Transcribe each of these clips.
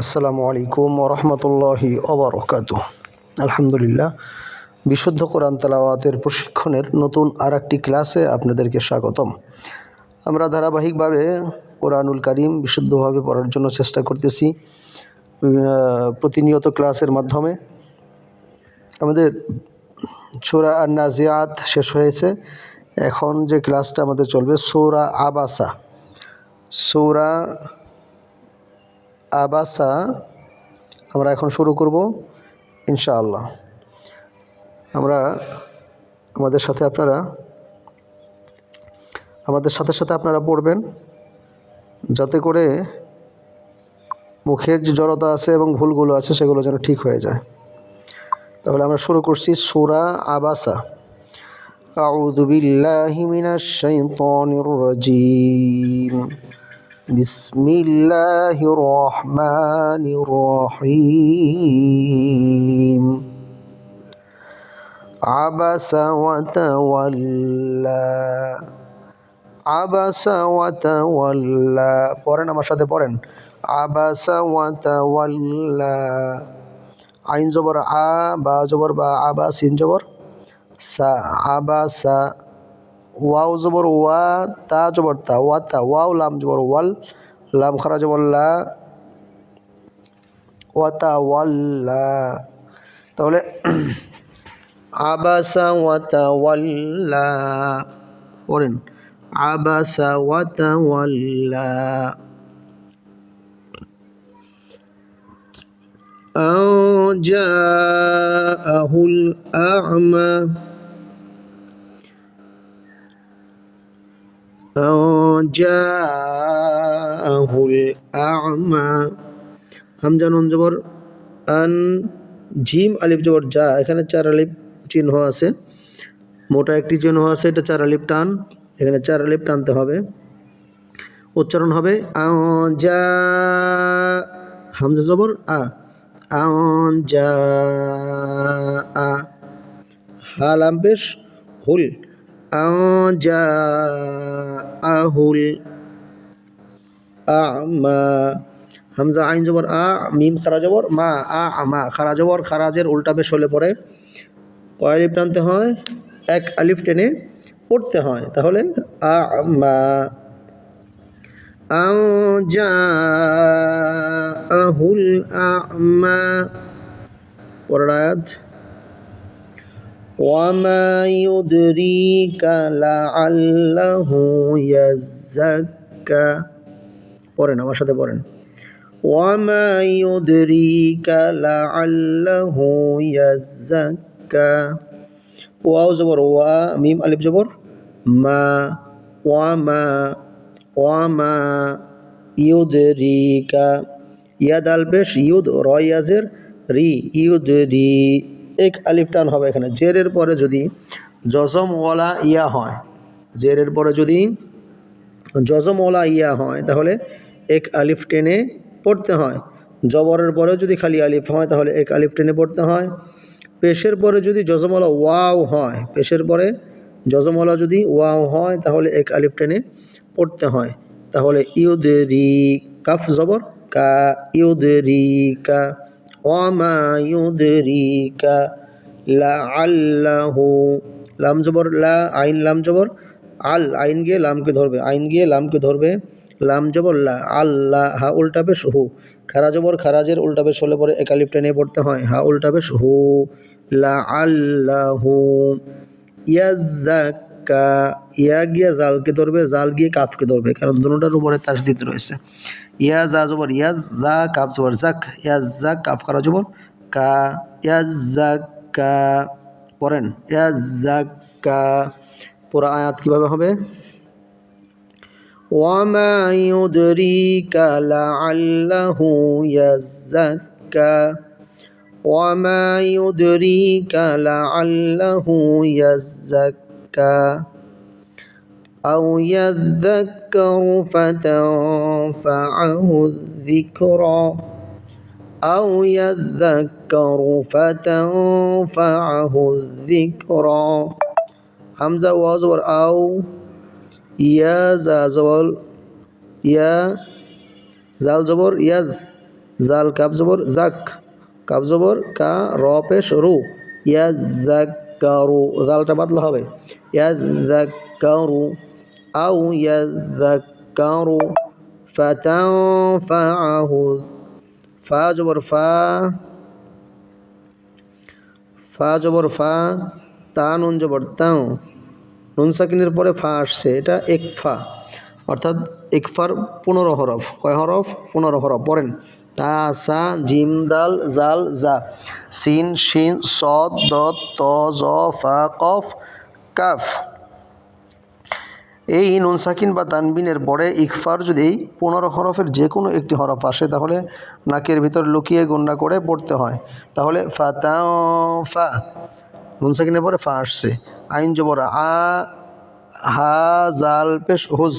আসসালামু আলাইকুম ওরহমতুল্লাহি ওবরকাতুহ। আলহামদুলিল্লাহ, বিশুদ্ধ কোরআন তেলাওয়াতের প্রশিক্ষণের নতুন আরেকটি ক্লাসে আপনাদেরকে স্বাগতম। আমরা ধারাবাহিকভাবে কোরআনুল কারীম বিশুদ্ধভাবে পড়ার জন্য চেষ্টা করতেছি প্রতিনিয়ত ক্লাসের মাধ্যমে। আমাদের সূরা আন-নাজিআত শেষ হয়েছে। এখন যে ক্লাসটা আমাদের চলবে সূরা আবাসা। সূরা আবাসা আমরা এখন শুরু করব ইনশাআল্লাহ। আমাদের সাথে আপনারা পড়বেন, যাতে করে মুখের যে জড়তা আছে এবং ভুলগুলো আছে সেগুলো যেন ঠিক হয়ে যায়। তাহলে আমরা শুরু করছি সূরা আবাসা। আউযু বিল্লাহি মিনাশ শাইতানির রাজীম। বিসমিল্লাহির রহমানির রহিম। আবাসা ওয়া তাওয়াল্লা। আবাসা ওয়া তাওয়াল্লা। পড়েন, আমার সাথে পড়েন। আবাসা ওয়া তাওয়াল্লা। আইন জবর আ, বা জবর বা, আবা, সিন জবর সা, আবাসা। ওয়াও জবর ওয়া, তা জবর তা, ওয়াতা। ওয়াও লাম জবর ওয়াল, লাম খারা জবর লা, ওয়াতা ওয়াল্লা। তাহলে আবাসা ওয়া তাওয়াল্লা পড়েন। আবাসা ওয়া তাওয়াল্লা। আও জাআহুল আ'মা। আও জাআহুল আ'মা। হামজা নুন জবর আন, জিম আলিফ জবর যা। এখানে 4 আলিফ চিহ্ন আছে, মোটা একটি চিহ্ন আছে, এটা 4 আলিফ টান। এখানে 4 আলিফ টানতে হবে, উচ্চারণ হবে আও যা। হামজা জবর আ, আও যা আ। হা লাম পেশ হুল, আও যা আহুল আ'মা। হামজা আইন জবর আ, মিম খারা জবর মা, আ আমা। খারা জবর খারাজের উল্টা পেশ হলে পরে কয় আলিফ টানতে হয়? 1 আলিফ টেনে পড়তে হয়। তাহলে আমা। আও জাআহুল আ'মা। পরের আয়াত। ওয়ামা ইউদরিকা লাআল্লাহু ইয়াযাক্কা। পড়েন, আমার সাথে পড়েন। ওয়ামা ইউদরিকা লাআল্লাহু ইয়াযাক্কা। ওয়াও জবর ওয়া, মিম আলিফ জবর মা, ওয়ামা। ওয়ামা ইউদরিকা। ইয়া দাল পেশ ইউদ, র ইয়াজের রি, ইউদরি। 1 আলিফ টান হবে এখানে। জেরের পরে যদি জজম ওয়ালা ইয়া হয়, জেরের পরে যদি জজম ওয়ালা ইয়া হয় তাহলে 1 আলিফ টেনে পড়তে হয়। জবরের পরে যদি খালি আলিফ হয় তাহলে 1 আলিফ টেনে পড়তে হয়। পেশের পরে যদি জজমওয়ালা ওয়াও হয়, পেশের পরে জজমওয়ালা যদি ওয়াও হয় তাহলে 1 আলিফ টেনে পড়তে হয়। তাহলে ইউদরি, কাফ জবর কা, ইউদরিকা। ওয়ামা ইউদরিকা লাআল্লাহু। লাম জবর লা, আইন লাম জবর আল, আইন গিয়ে লামকে ধরবে, আইন গিয়ে লামকে ধরবে, লাম জবর লা, আল্লাহ। হা উল্টা পেশ হু, খারা জবর খারাজের উল্টা পেশ হলে পরে 1 আলিফ টেনে পড়তে হয়। হা উল্টা পেশ হু, লাআল্লাহু ইয়াযাক্কা। ইয়া গিয়ে জালকে ধরবে, জাল গিয়ে কাফকে ধরবে, কারণ দুটোটার উপরে তাসদিদ রয়েছে। ইয়া জা জবর ইয়াজ, জা কাফ জবর জাক, ইয়াযাক কাফ খারা জবর কা, ইয়াযাক্কা। পড়েন ইয়াযাক্কা। পুরা আয়াত কিভাবে হবে? ওয়ামা ইউদরিকা লাআল্লাহু ইয়াযাক্কা। ওয়ামা ইউদরিকা লাআল্লাহু ইয়াযাক্কা। আও ইয়াযাক্কারু ফাতানফাআহু যিকরা। আও ইয়াযাক্কারু ফাতানফাআহু যিকরা। হামজা ওয়া জবর আও, ইয়া জা জবর ইয়া, জাল জবর ইয়াজ, জাল কাব জবর জাক, কাব জবর কা, র পেশ রু, ইয়া জাক কারু, জালটা বাদলা হবে, ইয়া জাক কারু, আউ ইয়া জাক কারু ফাতানফাআহু, ফা জবর ফা, ফা জবর ফা, তা নুন জবর তাও, নুন সাকিনের পরে ফা আসছে, এটা একফা, অর্থাৎ একফার 15 হরফ। কয় হরফ? 15 হরফ। পড়েন তা সা জিম দাল জাল জা সিন শিন সদ দত ত জ ফা কফ কাফ। এই নুন সাকিন বা তানবিনের পরে ইকফার যদি 15 হরফের যে কোনো একটি হরফ আসে তাহলে নাকের ভিতর লুকিয়ে গুন্না করে পড়তে হয়। তাহলে ফাতা ফা, নুন সাকিনের পরে ফা আসছে, আইন জবর আ, হা জাল পেশ হুজ,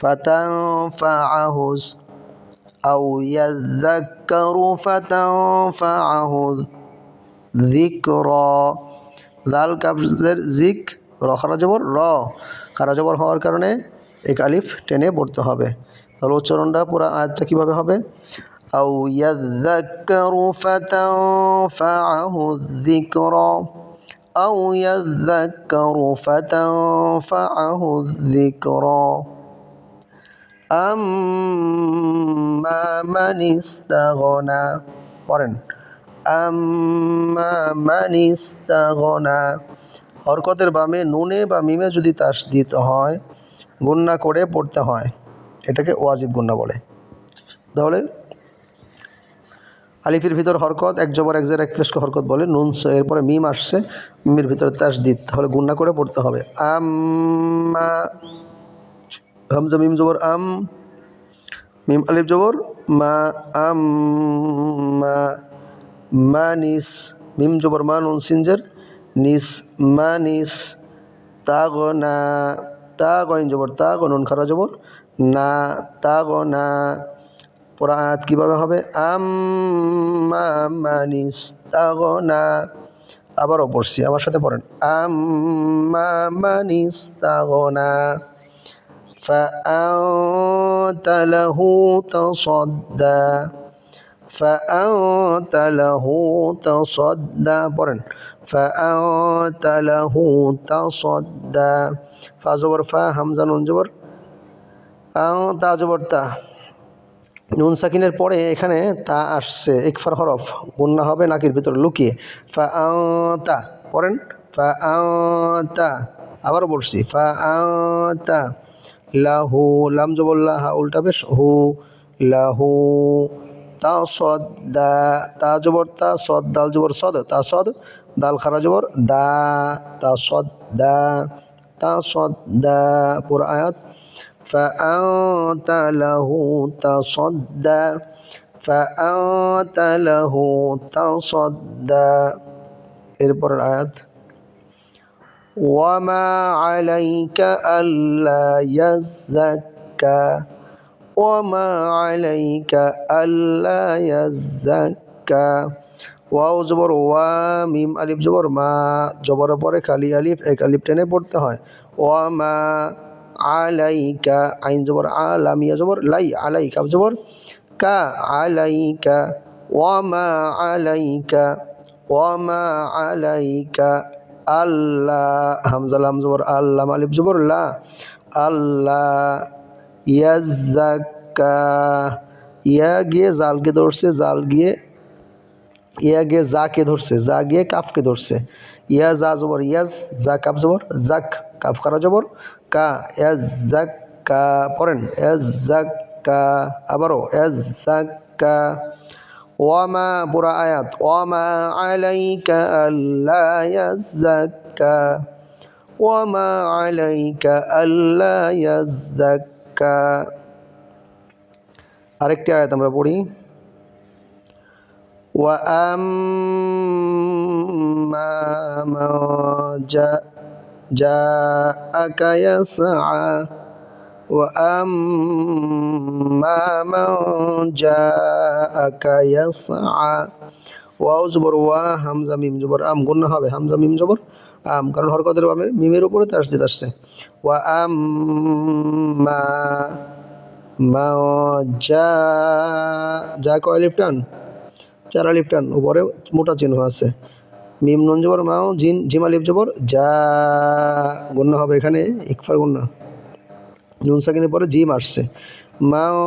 ফাতানফাআহুজ, আউ ইয়াযাক্কারু ফাতানফাআহুজ যিকরা, জাল কাবজের জিক, র খারা জবর র, খারা জবর হওয়ার কারণে এক আলিফ টেনে পড়তে হবে। তাহলে উচ্চারণটা পুরো আয়াতটা কীভাবে হবে? আউ ইয়াযাক্কারু ফাতানফাআহু যিকরা, আউ ইয়াযাক্কারু ফাতানফাআহু যিকরা, আম্মা মান ইস্তাগনা। পড়েন আম্মা মান ইস্তাগনা। হরকতের বামে নুনে বা মিমে যদি তাসদীদ হয় গুন্না করে পড়তে হয়, এটাকে ওয়াজিব গুন্না বলে। তাহলে আলিফের ভিতর হরকত, এক জবর এক জের এক পেশকে হরকত বলে, নুন এরপরে মিম আসছে, মিমের ভিতরে তাসদীদ, তাহলে গুন্না করে পড়তে হবে। আম্মা, হামজা মিম জবর আম, মিম আলিফ জবর মা, আম্মা, মানিস, মিম জবর মা নুন সিনজের নিস, মানিস, তাগনা, তা গইন জবর তা, নুন খারা জবর না, তাগনা। পুরা আয়াত কীভাবে হবে? আম্মা মানিস তাগনা। আবারও পড়ছি, আমার সাথে পড়েন আম্মা মানিস তাগনা فأنت له تصدى فأنت له تصدى পড়েন فأنت له تصدى ফা জবর ফা, হামজা নুন জবর তা জবর তা, নুন সাকিনের পরে এখানে তা আসছে, ইকফার হরফ, গুন্না হবে নাকের ভিতর লুকিয়ে। ফাআতা, পড়েন ফাআতা। আবারও বলছি ফাআতা লাহু, লাম জবর লা, হা উল্টা পেশ হু, লাহু তাসাদ্দা, তা জবর তা, সদ দাল জবর সদ, তাসদ, দাল খারা জবর দা, তাসাদ্দা, তাসাদ্দা। পুরো আয়াত فأنت له تصدى فأنت له تصدى। এরপরের আয়াত ওয়ামা আলাইকা আল্লা ইয়াজ্জাক্কা, ওয়ামা আলাইকা আল্লা ইয়াজ্জাক্কা। ওয়াও জবর ওয়া, মিম আলিফ জবর মা, জবরের পরে খালি আলিফ, এক আলিফ টেনে পড়তে হয়। ওয়ামা আলাইকা, আইন জবর আ, লাম ইয়া জবর লাই, আলাই কাব জবর কা, আলাইকা, ওয়ামা আলাইকা, ওয়ামা আলাইকা আল্লাহ, হামজা লাম জবর আল্লাহ, আলিফ জবর লা, আল্লাহ ইয়াজ্জাক্কা, ইয়া গিয়ে জালকে ধরছে, জাল গিয়ে ইয়া গিয়ে জাকে ধরছে, যা গিয়ে কাফকে ধরছে, ইয়া যা জবর ইয়াজ, যা কাফ জবর জাক, কাফ খারা জবর কা, ইয়াজ্জাক্কা। পড়েন ইয়াজ্জাক্কা, আবারও ইয়াজ্জাক্কা। ওয়ামা, পুরা আয়াত ওয়ামা আলাইকা আল্লা ইয়াজ্জাক্কা, ওয়ামা আলাইকা আল্লা ইয়াজ্জাক্কা। আরেকটি আয়াত আমরা পড়ি وأما من جاءك يسعى وأما من جاءك يسعى ওয়াও জবর ওয়া, হামজা মিম জবর আম, গুন্না হবে হামজা মিম জবর আম, কারণ হরকতের ভাবে মিমের উপরে তাসদীদ আসছে। ওয়া আম্মা মা যা কয় আলিফ টান, 4 আলিফ টান, উপরে মোটা চিহ্ন আছে। মিম নুন জবর মাও, জিম আলিফ জবর যা, গুণনা হবে এখানে ইকফার গুণনা, নুন সাকিনের পরে জিম আসছে। মাও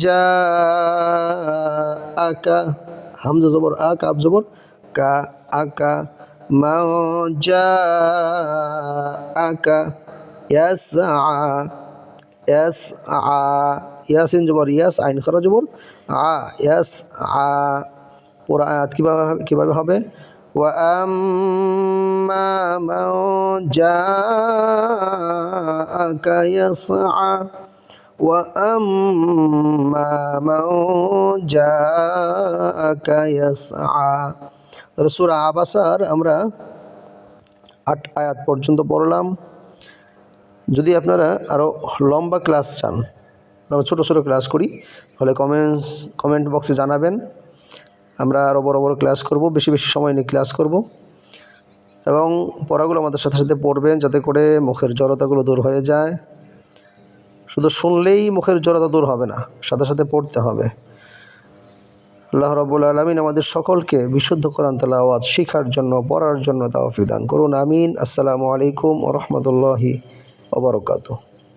যা আকা, হামজা জবর আ, কাব জবর কা, আকা। মাও যা আকা ইয়াসআ, ইয়াসআ, ইয়াসিন জবর ইয়াস, আইন খারা জবর আ, ইয়াসআ। পুরা আয়াত কিভাবে হবে? ওয়া আম্মা মান জাআকা ইয়াসআ, ওয়া আম্মা মান জাআকা ইয়াসআ। তাহলে সূরা আবাসার আমরা 8 আয়াত পর্যন্ত পড়লাম। যদি আপনারা আরও লম্বা ক্লাস চান, আমরা ছোটো ছোটো ক্লাস করি, তাহলে কমেন্ট বক্সে জানাবেন। আমরা আরও বড় বড় ক্লাস করব, বেশি বেশি সময় নিয়ে ক্লাস করব, এবং পড়াগুলো আমাদের সাথে সাথে পড়বেন, যাতে করে মুখের জড়তাগুলো দূর হয়ে যায়। শুধু শুনলেই মুখের জড়তা দূর হবে না, সাথে সাথে পড়তে হবে। আল্লাহ রাব্বুল আলামিন আমাদের সকলকে বিশুদ্ধ কোরআন তেলাওয়াত শিখার জন্য, পড়ার জন্য তৌফিক দান করুন, আমিন। আসসালামু আলাইকুম ওয়া রাহমাতুল্লাহি ওয়া বারাকাতুহু।